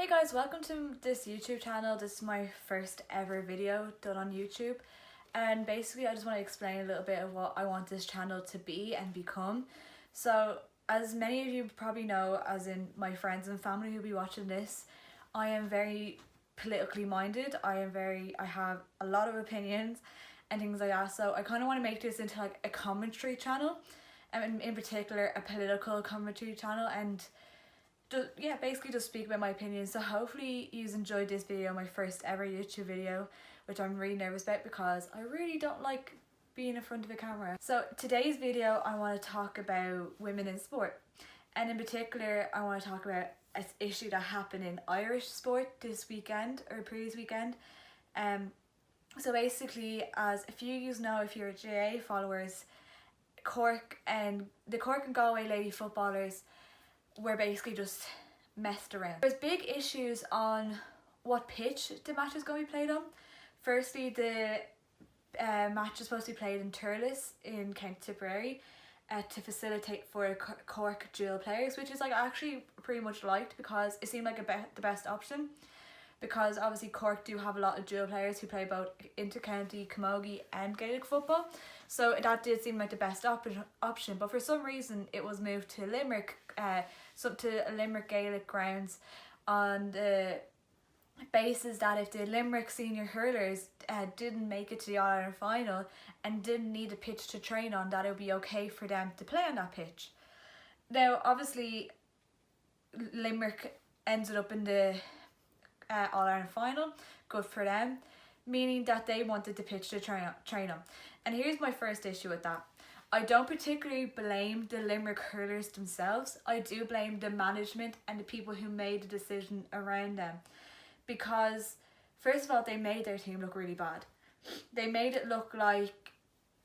Hey guys, welcome to this YouTube channel. This is my first ever video done on YouTube, and basically I just want to explain a little bit of what I want this channel to be and become. So as many of you probably know, as in my friends and family who'll be watching this, I am very politically minded. I have a lot of opinions and things like that, so I kind of want to make this into like a commentary channel, and in particular a political commentary channel, and basically just speak about my opinions. So hopefully you enjoyed this video, my first ever YouTube video, which I'm really nervous about because I really don't like being in front of a camera. So today's video I want to talk about women in sport, and in particular I want to talk about an issue that happened in Irish sport this weekend or previous weekend. So basically, as a few of you know, if you're GAA followers, the Cork and Galway lady footballers were basically just messed around. There's big issues on what pitch the match is going to be played on. Firstly, the match is supposed to be played in Turles in County Tipperary to facilitate for Cork dual players, which is like actually pretty much liked because it seemed like the best option, because obviously Cork do have a lot of dual players who play both inter-county, camogie and Gaelic football, so that did seem like the best option. But for some reason it was moved to Limerick, to Limerick Gaelic grounds, on the basis that if the Limerick senior hurlers didn't make it to the All-Ireland final and didn't need a pitch to train on, that it would be okay for them to play on that pitch. Now obviously Limerick ended up in the All-Ireland final, good for them, meaning that they wanted the pitch to train on. And here's my first issue with that. I don't particularly blame the Limerick hurlers themselves. I do blame the management and the people who made the decision around them, because first of all, they made their team look really bad. They made it look like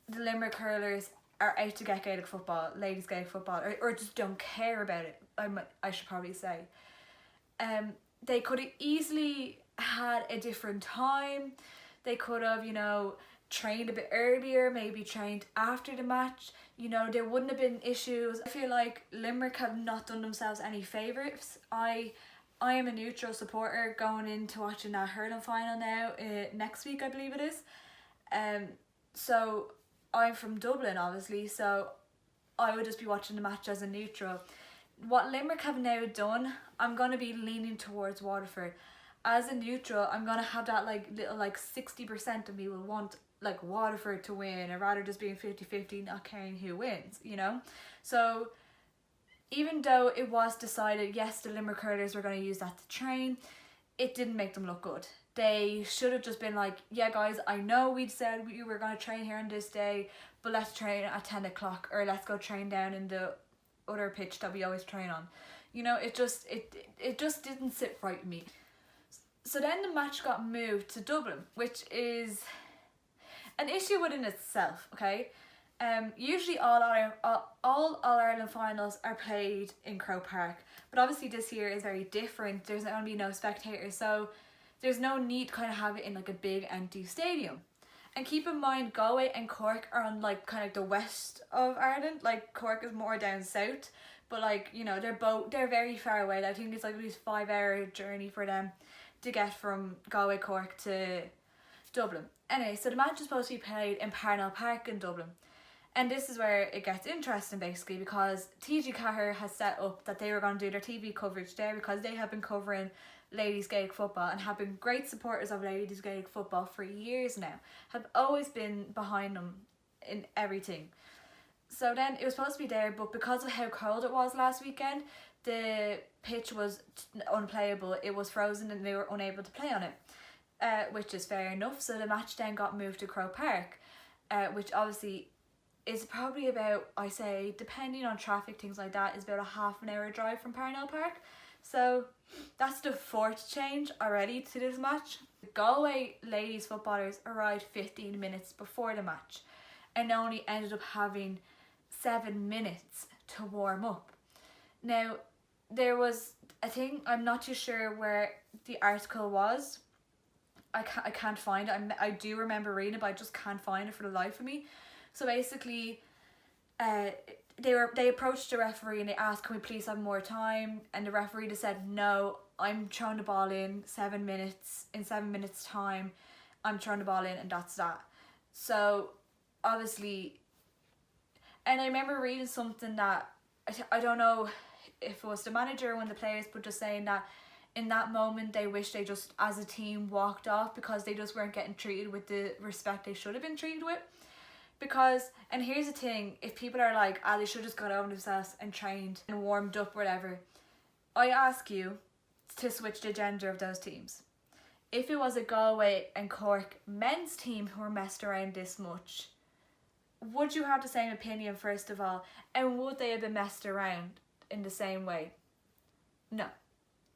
the Limerick hurlers are out to get Gaelic football, ladies Gaelic football, or just don't care about it, I should probably say. They could have easily had a different time. They could have, trained a bit earlier, maybe trained after the match. There wouldn't have been issues. I feel like Limerick have not done themselves any favours. I am a neutral supporter going into watching that hurling final now, next week I believe it is. So I'm from Dublin obviously, so I would just be watching the match as a neutral. What Limerick have now done, I'm going to be leaning towards Waterford. As a neutral, I'm going to have that little 60% of me will want Waterford to win, or rather just being 50-50, not caring who wins, So even though it was decided, yes, the Limerick hurlers were going to use that to train, it didn't make them look good. They should have just been like, yeah guys, I know we'd said we were going to train here on this day, but let's train at 10 o'clock, or let's go train down in the other pitch that we always train on. It just didn't sit right with me. So then the match got moved to Dublin, which is an issue within itself, okay? Usually all All-Ireland finals are played in Croke Park, but obviously this year is very different. There's going to be no spectators, so there's no need to kind of have it in a big empty stadium. And keep in mind, Galway and Cork are on kind of the west of Ireland. Cork is more down south, but they're very far away. I think it's at least 5-hour journey for them to get from Galway, Cork to Dublin. Anyway, so the match is supposed to be played in Parnell Park in Dublin. And this is where it gets interesting basically, because TG Cahir has set up that they were going to do their TV coverage there, because they have been covering ladies Gaelic football and have been great supporters of ladies Gaelic football for years now, have always been behind them in everything. So then it was supposed to be there, but because of how cold it was last weekend, the pitch was unplayable. It was frozen and they were unable to play on it, which is fair enough. So the match then got moved to Croke Park, which obviously is probably about, I say, depending on traffic, things like that, is about a half-an-hour drive from Parnell Park. So that's the fourth change already to this match. The Galway ladies footballers arrived 15 minutes before the match and only ended up having 7 minutes to warm up. Now, there was a thing, I'm not too sure where the article was. I can't find it. I do remember reading it, but I just can't find it for the life of me. So basically, they approached the referee and they asked, can we please have more time? And the referee just said, no, I'm throwing the ball in 7 minutes, in 7 minutes time I'm throwing the ball in and that's that. So obviously, and I remember reading something that I don't know if it was the manager or one of the players, but just saying that in that moment they wish they just as a team walked off because they just weren't getting treated with the respect they should have been treated with. Because, and here's the thing, if people are like, they should just got over themselves and trained and warmed up, whatever, I ask you to switch the gender of those teams. If it was a Galway and Cork men's team who were messed around this much, would you have the same opinion, first of all? And would they have been messed around in the same way? No,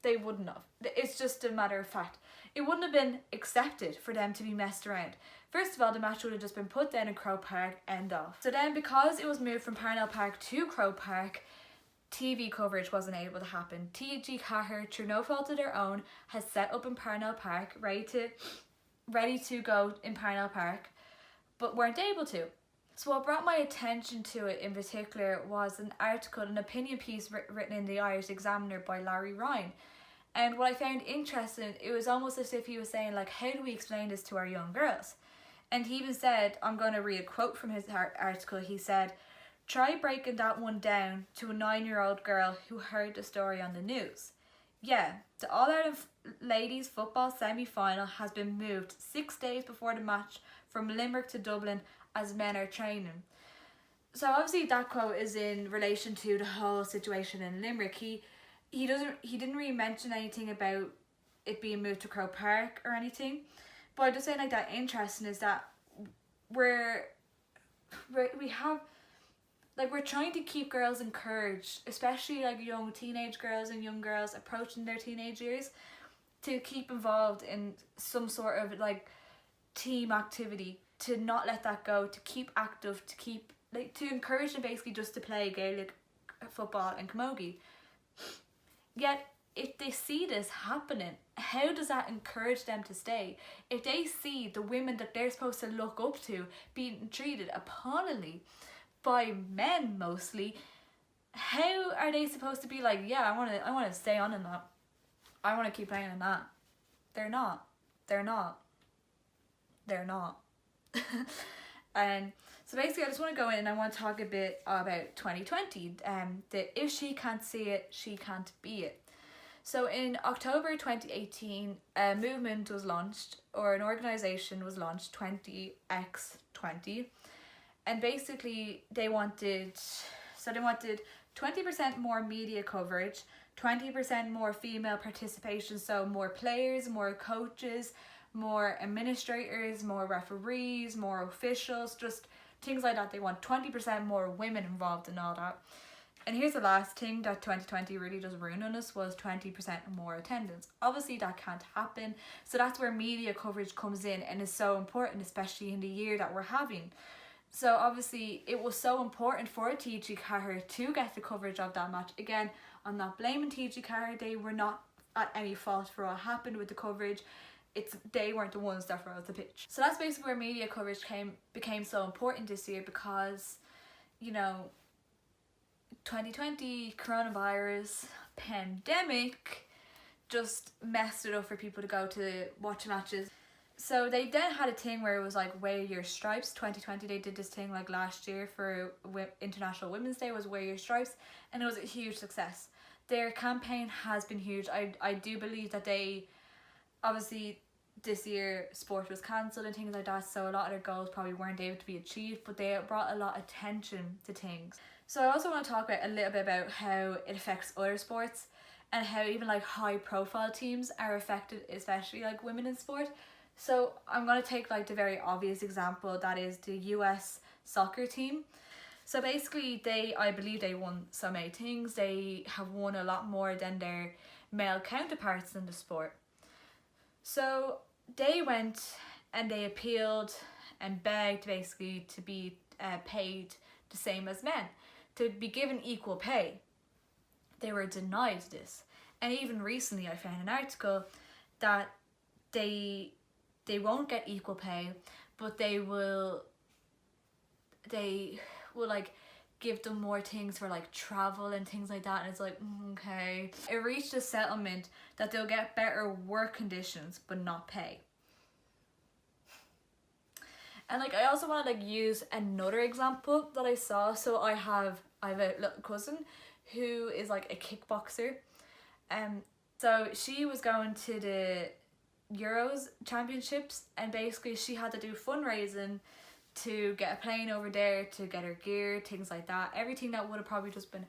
they wouldn't have. It's just a matter of fact. It wouldn't have been accepted for them to be messed around. First of all, the match would have just been put down in Croke Park, end off. So then, because it was moved from Parnell Park to Croke Park, TV coverage wasn't able to happen. TG Cahir, through no fault of their own, has set up in Parnell Park, ready to go in Parnell Park, but weren't able to. So what brought my attention to it in particular was an article, an opinion piece written in the Irish Examiner by Larry Ryan. And what I found interesting, it was almost as if he was saying, like, how do we explain this to our young girls? And he even said, I'm going to read a quote from his article, he said, "Try breaking that one down to a 9-year-old girl who heard the story on the news. Yeah, the All-Ireland Ladies Football semi-final has been moved 6 days before the match from Limerick to Dublin as men are training." So obviously that quote is in relation to the whole situation in Limerick. He didn't really mention anything about it being moved to Croke Park or anything. But I just find like that interesting is that we're trying to keep girls encouraged, especially like young teenage girls and young girls approaching their teenage years, to keep involved in some sort of like team activity, to not let that go, to keep active, to keep to encourage them basically just to play Gaelic football and camogie. Yet if they see this happening, how does that encourage them to stay? If they see the women that they're supposed to look up to being treated appallingly by men mostly, how are they supposed to be like, yeah, I want to stay on in that, I want to keep playing in that? They're not. And so basically I just want to go in and I want to talk a bit about 2020, that if she can't see it, she can't be it. So in October 2018, a movement was launched, or an organisation was launched, 20x20, and basically they wanted 20% more media coverage, 20% more female participation, so more players, more coaches, more administrators, more referees, more officials, just things like that. They want 20% more women involved in all that. And here's the last thing that 2020 really does ruin on us, was 20% more attendance. Obviously that can't happen, so that's where media coverage comes in and is so important, especially in the year that we're having. So obviously it was so important for TG Cahir to get the coverage of that match. Again, I'm not blaming TG Cahir, they were not at any fault for what happened with the coverage. They weren't the ones that froze the pitch. So that's basically where media coverage became so important this year, because, you know, 2020, coronavirus, pandemic, just messed it up for people to go to watch matches. So they then had a thing where it was like, wear your stripes. 2020 they did this thing like last year for International Women's Day, was wear your stripes, and it was a huge success. Their campaign has been huge. I do believe that they, obviously this year sport was cancelled and things like that, so a lot of their goals probably weren't able to be achieved, but they brought a lot of attention to things. So I also want to talk a little bit about how it affects other sports, and how even like high profile teams are affected, especially like women in sport. So I'm going to take like the very obvious example, that is the US soccer team. So basically I believe they won so many things. They have won a lot more than their male counterparts in the sport. So they went and they appealed and begged basically to be paid the same as men, to be given equal pay. They were denied this. And even recently I found an article that they won't get equal pay, but they will like give them more things for like travel and things like that, and it's like, okay. It reached a settlement that they'll get better work conditions but not pay. And like I also want to like use another example that I saw. So I have a little cousin who is like a kickboxer, so she was going to the Euros championships, and basically she had to do fundraising to get a plane over there, to get her gear, things like that, everything that would have probably just been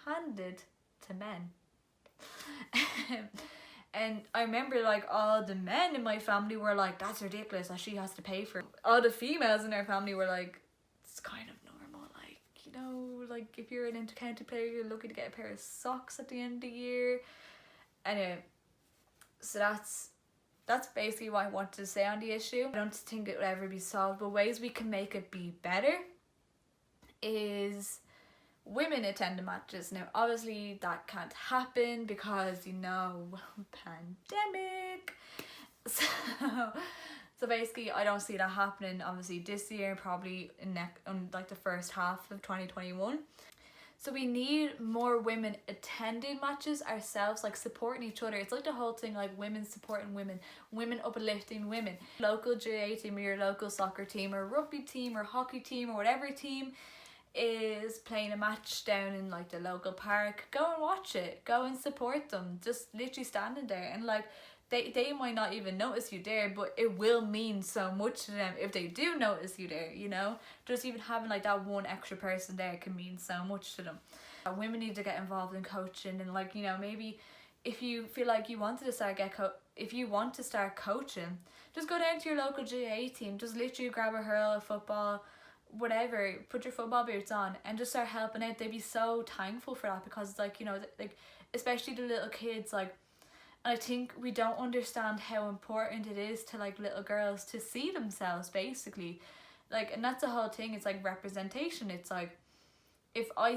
handed to men. And I remember like all the men in my family were like, that's ridiculous that she has to pay for it. All the females in our family were like, it's kind of normal, like, you know, like if you're an inter-county player, you're looking to get a pair of socks at the end of the year. Anyway, so that's basically what I wanted to say on the issue. I don't think it would ever be solved, but ways we can make it be better is women attend the matches. Now obviously that can't happen because, you know, pandemic. So basically I don't see that happening obviously this year, probably in like the first half of 2021. So we need more women attending matches ourselves, like supporting each other. It's like the whole thing, like women supporting women, women uplifting women. Local GA team or your local soccer team or rugby team or hockey team or whatever team is playing a match down in like the local park, go and watch it, go and support them. Just literally standing there, and like they might not even notice you there, but it will mean so much to them if they do notice you there, you know. Just even having like that one extra person there can mean so much to them. Women need to get involved in coaching, and like, you know, maybe if you feel like you wanted to start if you want to start coaching, just go down to your local GA team, just literally grab a hurl, a football, whatever, put your football boots on and just start helping out. They'd be so thankful for that, because like, you know, like especially the little kids, like, I think we don't understand how important it is to like little girls to see themselves basically, like, and that's the whole thing. It's like representation. It's like if I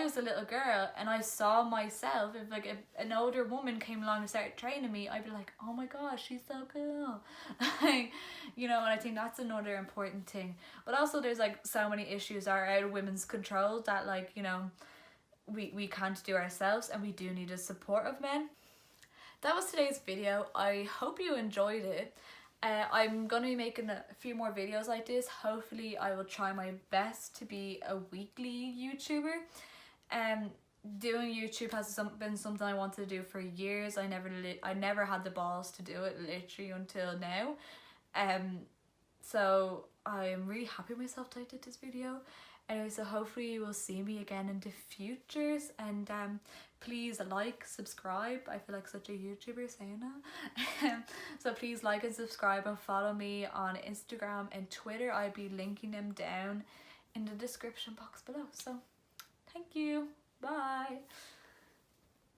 was a little girl and I saw myself, if like an older woman came along and started training me, I'd be like, oh my gosh, she's so cool. Like, you know, and I think that's another important thing. But also there's like so many issues that are out of women's control that, like, you know, we can't do ourselves, and we do need the support of men. That was today's video. I hope you enjoyed it. I'm going to be making a few more videos like this. Hopefully I will try my best to be a weekly YouTuber. Doing YouTube has been something I wanted to do for years. I never had the balls to do it literally until now. So I'm really happy with myself that I did this video. Anyway, so hopefully you will see me again in the futures, and please like, subscribe. I feel like such a YouTuber saying that. So please like and subscribe and follow me on Instagram and Twitter. I'll be linking them down in the description box below. So thank you. Bye.